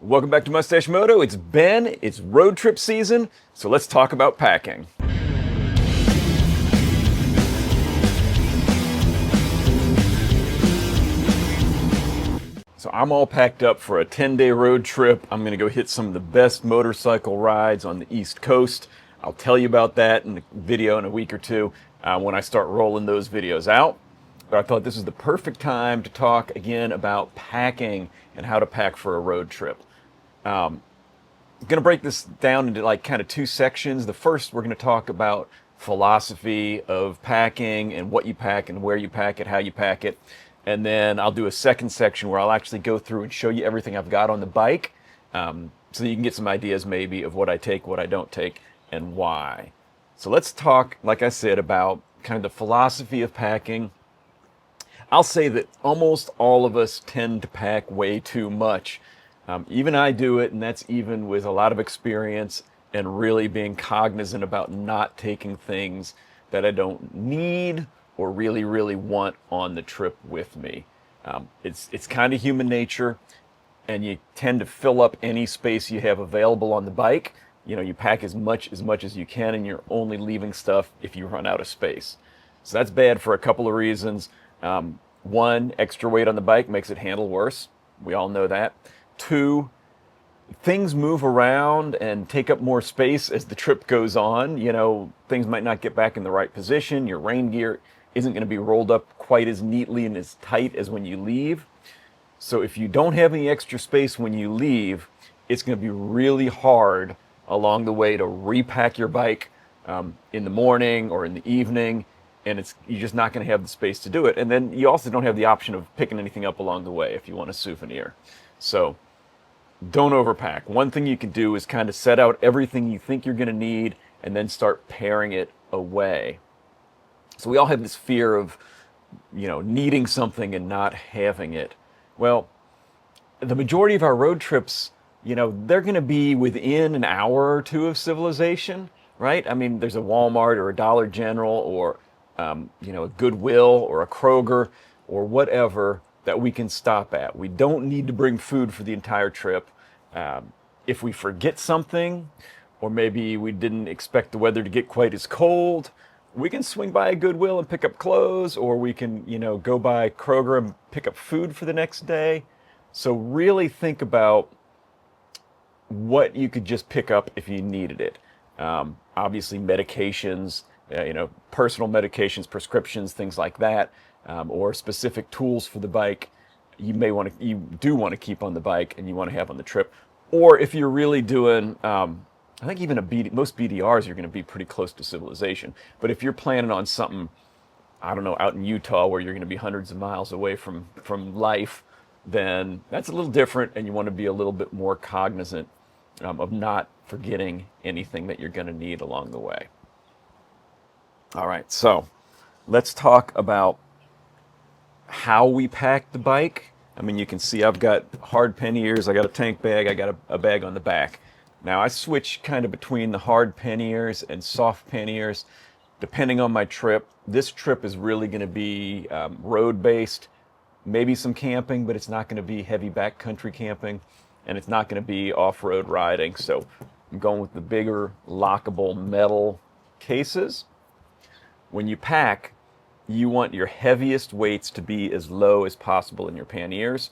Welcome back to MustacheMoto. It's Ben. It's road trip season, so let's talk about packing. So I'm all packed up for a 10-day road trip. I'm going to go hit some of the best motorcycle rides on the East Coast. I'll tell you about that in the video in a week or two when I start rolling those videos out. But I thought this is the perfect time to talk again about packing and how to pack for a road trip. I'm going to break this down into like kind of two sections. The first, we're going to talk about philosophy of packing and what you pack and where you pack it, how you pack it. And then I'll do a second section where I'll actually go through and show you everything I've got on the bike, so you can get some ideas maybe of what I take, what I don't take, and why. So let's talk, like I said, about kind of the philosophy of packing. I'll say that almost all of us tend to pack way too much. Even I do it, and that's even with a lot of experience and really being cognizant about not taking things that I don't need or really want on the trip with me. It's kind of human nature, and you tend to fill up any space you have available on the bike. You know, you pack as much as you can, and you're only leaving stuff if you run out of space. So that's bad for a couple of reasons. One, extra weight on the bike makes it handle worse. We all know that. Two, things move around and take up more space as the trip goes on. You know, things might not get back in the right position. Your rain gear isn't going to be rolled up quite as neatly and as tight as when you leave. So if you don't have any extra space when you leave, it's going to be really hard along the way to repack your bike in the morning or in the evening, and you're just not going to have the space to do it. And then you also don't have the option of picking anything up along the way if you want a souvenir. So don't overpack. One thing you can do is kind of set out everything you think you're going to need and then start paring it away. So we all have this fear of, needing something and not having it. Well, the majority of our road trips, they're going to be within an hour or two of civilization, right? I mean, there's a Walmart or a Dollar General or, a Goodwill or a Kroger or whatever that we can stop at. We don't need to bring food for the entire trip. If we forget something, or maybe we didn't expect the weather to get quite as cold, we can swing by a Goodwill and pick up clothes, or we can, go by Kroger and pick up food for the next day. So really think about what you could just pick up if you needed it. Obviously medications, personal medications, prescriptions, things like that. Or specific tools for the bike you do want to keep on the bike and you want to have on the trip. Or if you're really doing, I think even most BDRs are going to be pretty close to civilization. But if you're planning on something, I don't know, out in Utah where you're going to be hundreds of miles away from life, then that's a little different, and you want to be a little bit more cognizant of not forgetting anything that you're going to need along the way. All right, so let's talk about how we pack the bike. I mean, you can see I've got hard panniers, I got a tank bag, I got a bag on the back. Now I switch kind of between the hard panniers and soft panniers depending on my trip. This trip is really going to be road-based, maybe some camping, but it's not going to be heavy backcountry camping, and it's not going to be off-road riding. So I'm going with the bigger lockable metal cases. When you pack, you want your heaviest weights to be as low as possible in your panniers.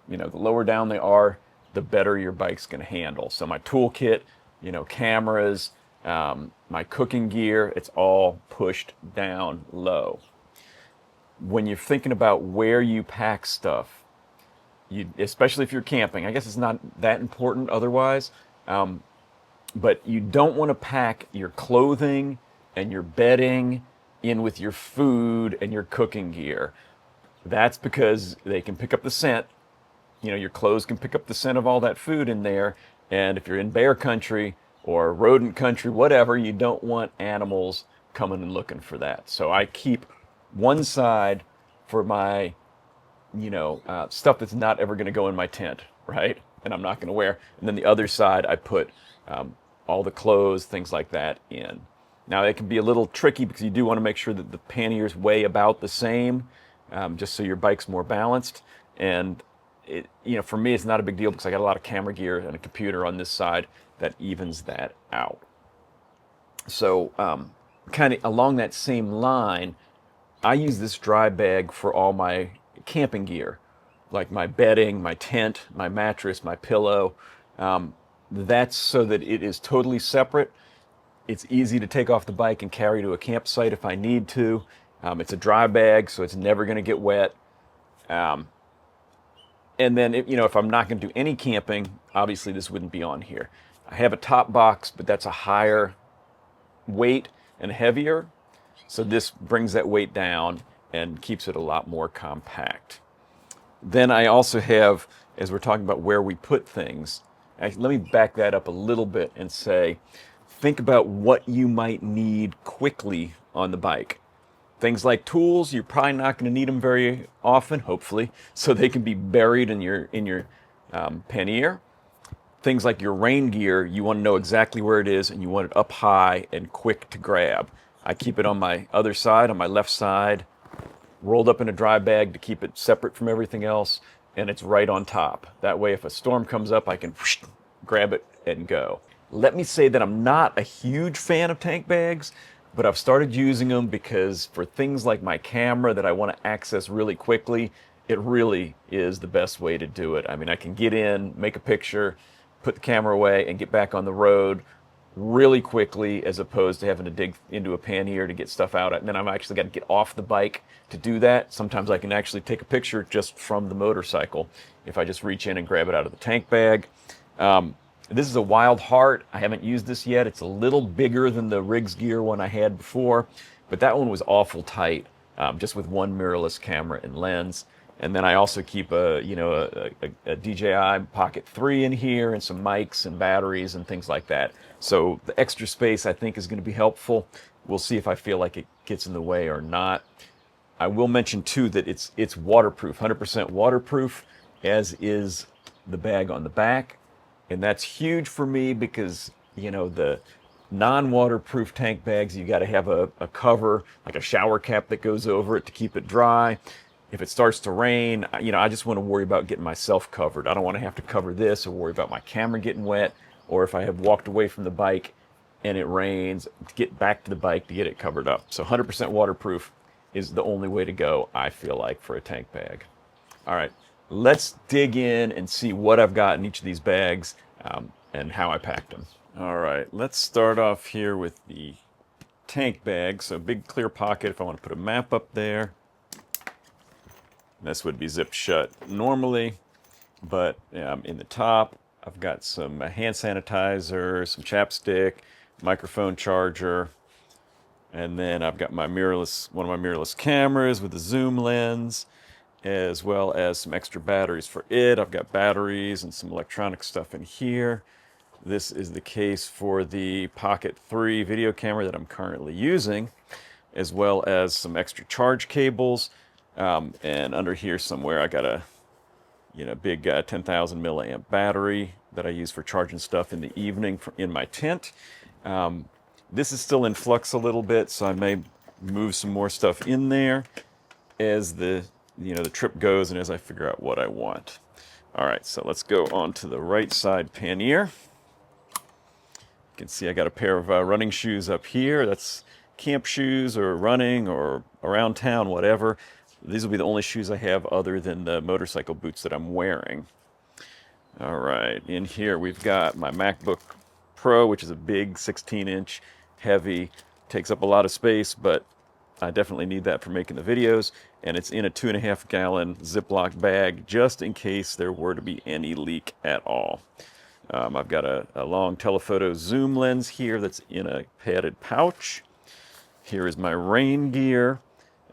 The lower down they are, the better your bike's going to handle. So my toolkit, cameras, my cooking gear, it's all pushed down low. When you're thinking about where you pack stuff, especially if you're camping, I guess it's not that important otherwise, but you don't want to pack your clothing and your bedding in with your food and your cooking gear. That's because they can pick up the scent. Your clothes can pick up the scent of all that food in there. And if you're in bear country or rodent country, whatever, you don't want animals coming and looking for that. So I keep one side for my, stuff that's not ever going to go in my tent, right? And I'm not going to wear. And then the other side, I put all the clothes, things like that in. Now, it can be a little tricky because you do want to make sure that the panniers weigh about the same, just so your bike's more balanced. And for me, it's not a big deal because I got a lot of camera gear and a computer on this side that evens that out. So kind of along that same line, I use this dry bag for all my camping gear, like my bedding, my tent, my mattress, my pillow. That's so that it is totally separate. It's easy to take off the bike and carry to a campsite if I need to. It's a dry bag, so it's never going to get wet. And then, if I'm not going to do any camping, obviously this wouldn't be on here. I have a top box, but that's a higher weight and heavier. So this brings that weight down and keeps it a lot more compact. Then I also have, as we're talking about where we put things, let me back that up a little bit and say, think about what you might need quickly on the bike. Things like tools, you're probably not going to need them very often, hopefully, so they can be buried in your pannier. Things like your rain gear, you want to know exactly where it is and you want it up high and quick to grab. I keep it on my other side, on my left side, rolled up in a dry bag to keep it separate from everything else, and it's right on top. That way, if a storm comes up, I can grab it and go. Let me say that I'm not a huge fan of tank bags, but I've started using them because for things like my camera that I want to access really quickly, it really is the best way to do it. I mean, I can get in, make a picture, put the camera away, and get back on the road really quickly, as opposed to having to dig into a pannier to get stuff out. And then I've actually got to get off the bike to do that. Sometimes I can actually take a picture just from the motorcycle if I just reach in and grab it out of the tank bag. This is a Wild Heart. I haven't used this yet. It's a little bigger than the Riggs Gear one I had before, but that one was awful tight, just with one mirrorless camera and lens. And then I also keep a DJI Pocket 3 in here and some mics and batteries and things like that. So the extra space I think is going to be helpful. We'll see if I feel like it gets in the way or not. I will mention too that it's waterproof, 100% waterproof, as is the bag on the back. And that's huge for me because, the non-waterproof tank bags, you got to have a cover, like a shower cap that goes over it to keep it dry. If it starts to rain, I just want to worry about getting myself covered. I don't want to have to cover this or worry about my camera getting wet, or if I have walked away from the bike and it rains, to get back to the bike to get it covered up. So 100% waterproof is the only way to go, I feel like, for a tank bag. All right, let's dig in and see what I've got in each of these bags and how I packed them. All right, let's start off here with the tank bag. So big clear pocket if I want to put a map up there. This would be zipped shut normally, but in the top, I've got some hand sanitizer, some chapstick, microphone charger, and then I've got my one of my mirrorless cameras with a zoom lens, as well as some extra batteries for it. I've got batteries and some electronic stuff in here. This is the case for the Pocket 3 video camera that I'm currently using, as well as some extra charge cables. And under here somewhere, I got a big 10,000 milliamp battery that I use for charging stuff in the evening in my tent. This is still in flux a little bit, so I may move some more stuff in there as the trip goes and as I figure out what I want. All right, so let's go on to the right side pannier. You can see I got a pair of running shoes up here. That's camp shoes or running or around town, whatever. These will be the only shoes I have other than the motorcycle boots that I'm wearing. All right, in here we've got my MacBook Pro, which is a big 16-inch, heavy, takes up a lot of space, but I definitely need that for making the videos. And it's in a 2.5-gallon Ziploc bag, just in case there were to be any leak at all. I've got a long telephoto zoom lens here that's in a padded pouch. Here is my rain gear.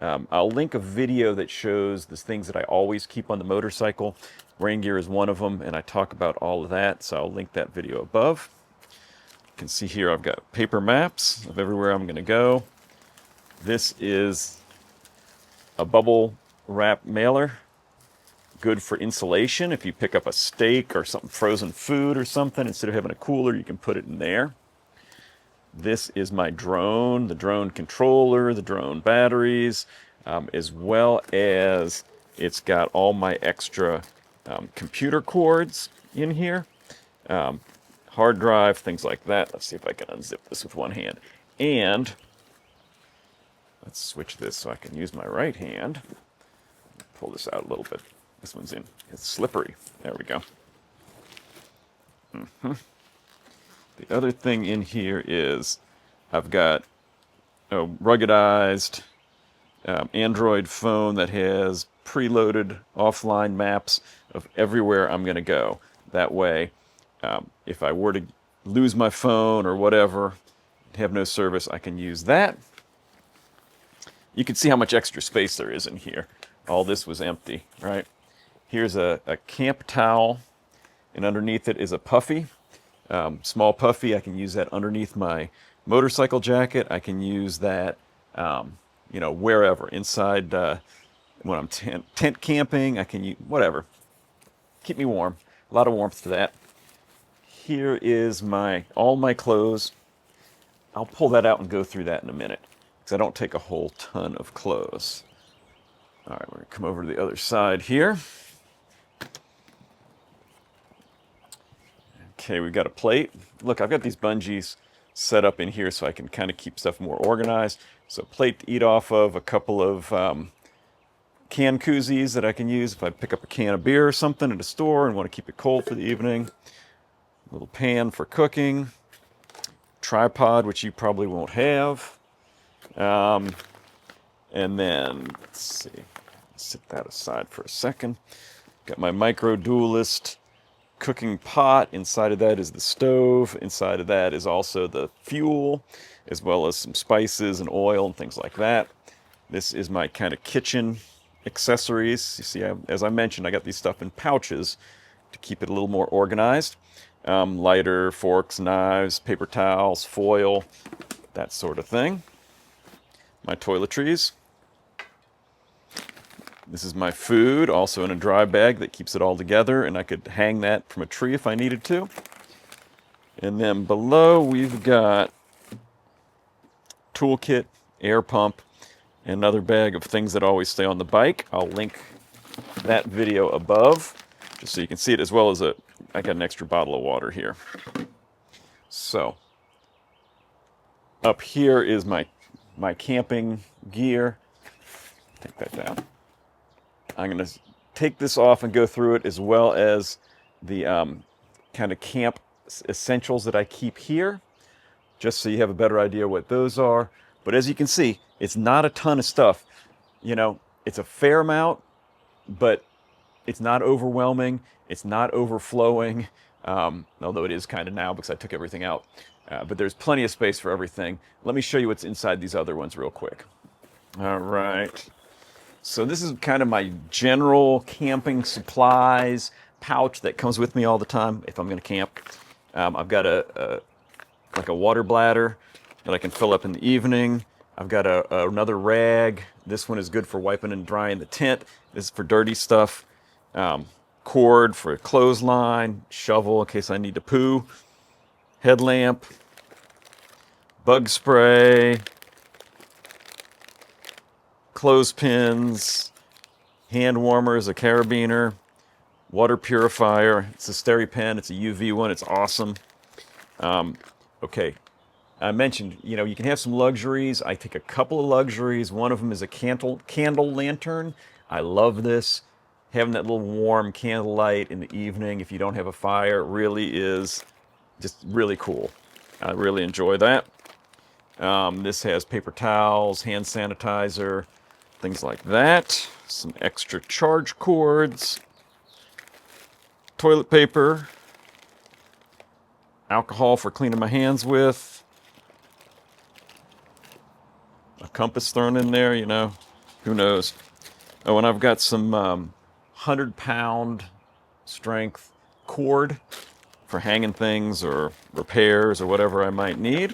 I'll link a video that shows the things that I always keep on the motorcycle. Rain gear is one of them, and I talk about all of that, so I'll link that video above. You can see here I've got paper maps of everywhere I'm going to go. This is a bubble wrap mailer, good for insulation. If you pick up a steak or something, frozen food or something, instead of having a cooler, you can put it in there. This is my drone, the drone controller, the drone batteries, as well as it's got all my extra computer cords in here, hard drive, things like that. Let's see if I can unzip this with one hand. And let's switch this so I can use my right hand. Pull this out a little bit. This one's in. It's slippery. There we go. The other thing in here is I've got a ruggedized Android phone that has preloaded offline maps of everywhere I'm going to go. That way, if I were to lose my phone or whatever, have no service, I can use that. You can see how much extra space there is in here. All this was empty, right? Here's a camp towel, and underneath it is a puffy, small puffy. I can use that underneath my motorcycle jacket. I can use that, wherever, inside when I'm tent camping. I can use whatever. Keep me warm. A lot of warmth to that. Here is all my clothes. I'll pull that out and go through that in a minute, because I don't take a whole ton of clothes. All right, we're going to come over to the other side here. Okay, we've got a plate. Look, I've got these bungees set up in here so I can kind of keep stuff more organized. So plate to eat off of, a couple of can koozies that I can use if I pick up a can of beer or something at a store and want to keep it cold for the evening. A little pan for cooking. Tripod, which you probably won't have. And then, let's see, set that aside for a second. Got my Micro Duelist cooking pot. Inside of that is the stove. Inside of that is also the fuel, as well as some spices and oil and things like that. This is my kind of kitchen accessories. You see, as I mentioned, I got these stuff in pouches to keep it a little more organized. Lighter, forks, knives, paper towels, foil, that sort of thing. My toiletries. This is my food, also in a dry bag that keeps it all together, and I could hang that from a tree if I needed to. And then below we've got toolkit, air pump, and another bag of things that always stay on the bike. I'll link that video above, just so you can see it, as well as I got an extra bottle of water here. So, up here is my camping gear. Take that down. I'm going to take this off and go through it, as well as the kind of camp essentials that I keep here, just so you have a better idea what those are. But as you can see, it's not a ton of stuff. You know, it's a fair amount, but it's not overwhelming. It's not overflowing, although it is kind of now because I took everything out. But there's plenty of space for everything. Let me show you what's inside these other ones real quick. All right. So this is kind of my general camping supplies pouch that comes with me all the time if I'm going to camp. I've got like a water bladder that I can fill up in the evening. I've got another rag. This one is good for wiping and drying the tent. This is for dirty stuff. Cord for a clothesline. Shovel in case I need to poo. Headlamp. Bug spray. Clothespins, hand warmers, a carabiner, water purifier. It's a SteriPen. It's a UV one. It's awesome. Okay, I mentioned, you can have some luxuries. I take a couple of luxuries. One of them is a candle lantern. I love this. Having that little warm candlelight in the evening if you don't have a fire really is just really cool. I really enjoy that. This has paper towels, hand sanitizer, things like that. Some extra charge cords, toilet paper, alcohol for cleaning my hands with, a compass thrown in there, who knows. Oh, and I've got some 100-pound strength cord for hanging things or repairs or whatever I might need.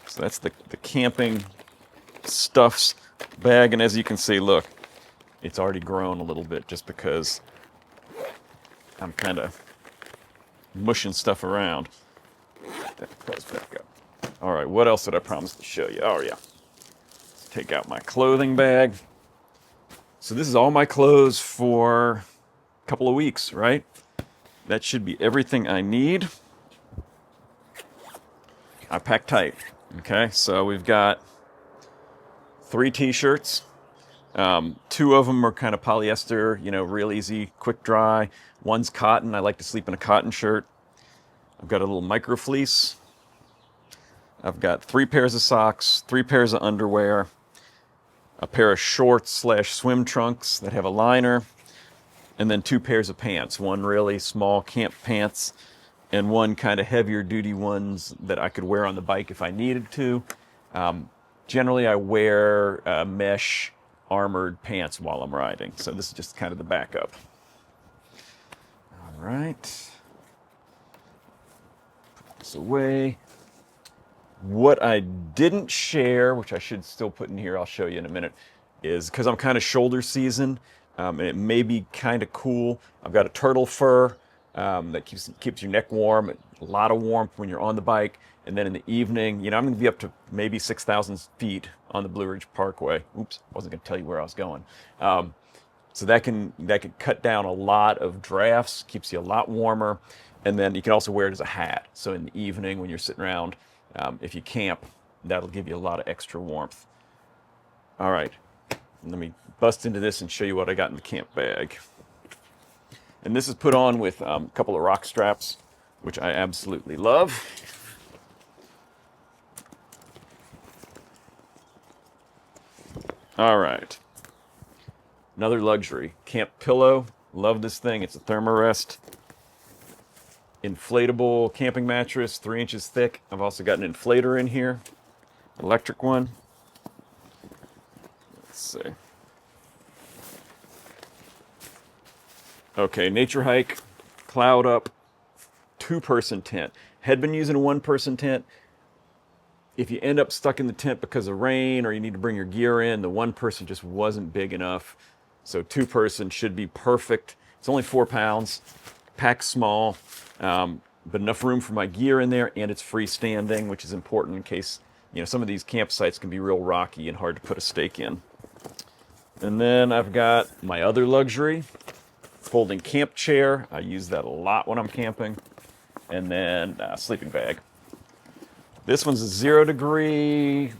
So that's the camping stuffs bag, and as you can see, look, it's already grown a little bit just because I'm kind of mushing stuff around. That goes back up. All right, what else did I promise to show you? Oh yeah, let's take out my clothing bag. So this is all my clothes for couple of weeks, right? That should be everything I need. I pack tight. Okay, so we've got 3 t-shirts. 2 of them are kind of polyester, real easy, quick dry. One's cotton. I like to sleep in a cotton shirt. I've got a little micro fleece. I've got 3 pairs of socks, 3 pairs of underwear, a pair of shorts / swim trunks that have a liner, and then 2 pairs of pants. One really small camp pants and one kind of heavier duty ones that I could wear on the bike if I needed to. Generally, I wear mesh armored pants while I'm riding. So this is just kind of the backup. All right. Put this away. What I didn't share, which I should still put in here, I'll show you in a minute, is because I'm kind of shoulder season, and it may be kind of cool. I've got a turtle fur that keeps your neck warm, a lot of warmth when you're on the bike. And then in the evening, I'm going to be up to maybe 6,000 feet on the Blue Ridge Parkway. Oops, wasn't going to tell you where I was going. So that can cut down a lot of drafts, keeps you a lot warmer. And then you can also wear it as a hat. So in the evening when you're sitting around, if you camp, that'll give you a lot of extra warmth. All right, let me bust into this and show you what I got in the camp bag. And this is put on with a couple of rock straps, which I absolutely love. All right, another luxury, camp pillow. Love this thing. It's a Thermarest inflatable camping mattress, 3 inches thick. I've also got an inflator in here, electric one. Let's see. Okay, nature hike, cloud up, 2-person tent. Had been using a 1-person tent. If you end up stuck in the tent because of rain or you need to bring your gear in, the 1-person just wasn't big enough. So 2-person should be perfect. It's only 4 pounds, packed small, but enough room for my gear in there, and it's freestanding, which is important in case, some of these campsites can be real rocky and hard to put a stake in. And then I've got my other luxury, folding camp chair. I use that a lot when I'm camping. And then a sleeping bag. This one's a 0 degree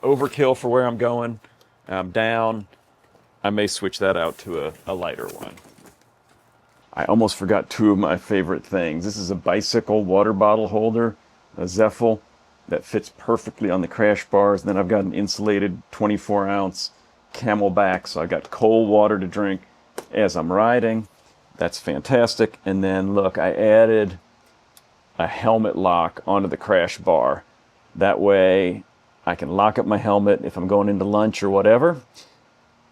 overkill for where I'm going. Down. I may switch that out to a lighter one. I almost forgot 2 of my favorite things. This is a bicycle water bottle holder, a Zeffel, that fits perfectly on the crash bars. And then I've got an insulated 24-ounce Camelback, so I've got cold water to drink as I'm riding. That's fantastic. And then look, I added a helmet lock onto the crash bar. That way I can lock up my helmet if I'm going into lunch or whatever.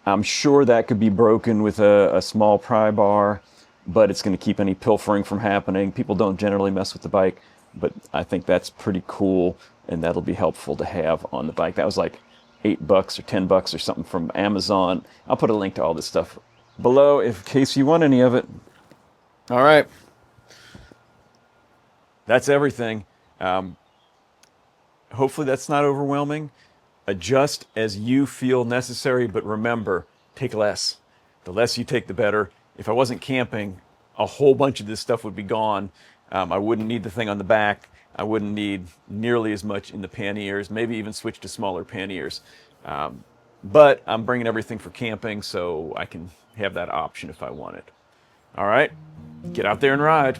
I'm sure that could be broken with a small pry bar, but it's going to keep any pilfering from happening. People don't generally mess with the bike, but I think that's pretty cool, and that'll be helpful to have on the bike. That was like $8 or $10 or something from Amazon. I'll put a link to all this stuff below in case you want any of it. All right. That's everything. Hopefully that's not overwhelming. Adjust as you feel necessary, but remember, take less. The less you take, the better. If I wasn't camping, a whole bunch of this stuff would be gone. I wouldn't need the thing on the back. I wouldn't need nearly as much in the panniers, maybe even switch to smaller panniers. But I'm bringing everything for camping, so I can have that option if I want it. All right, get out there and ride.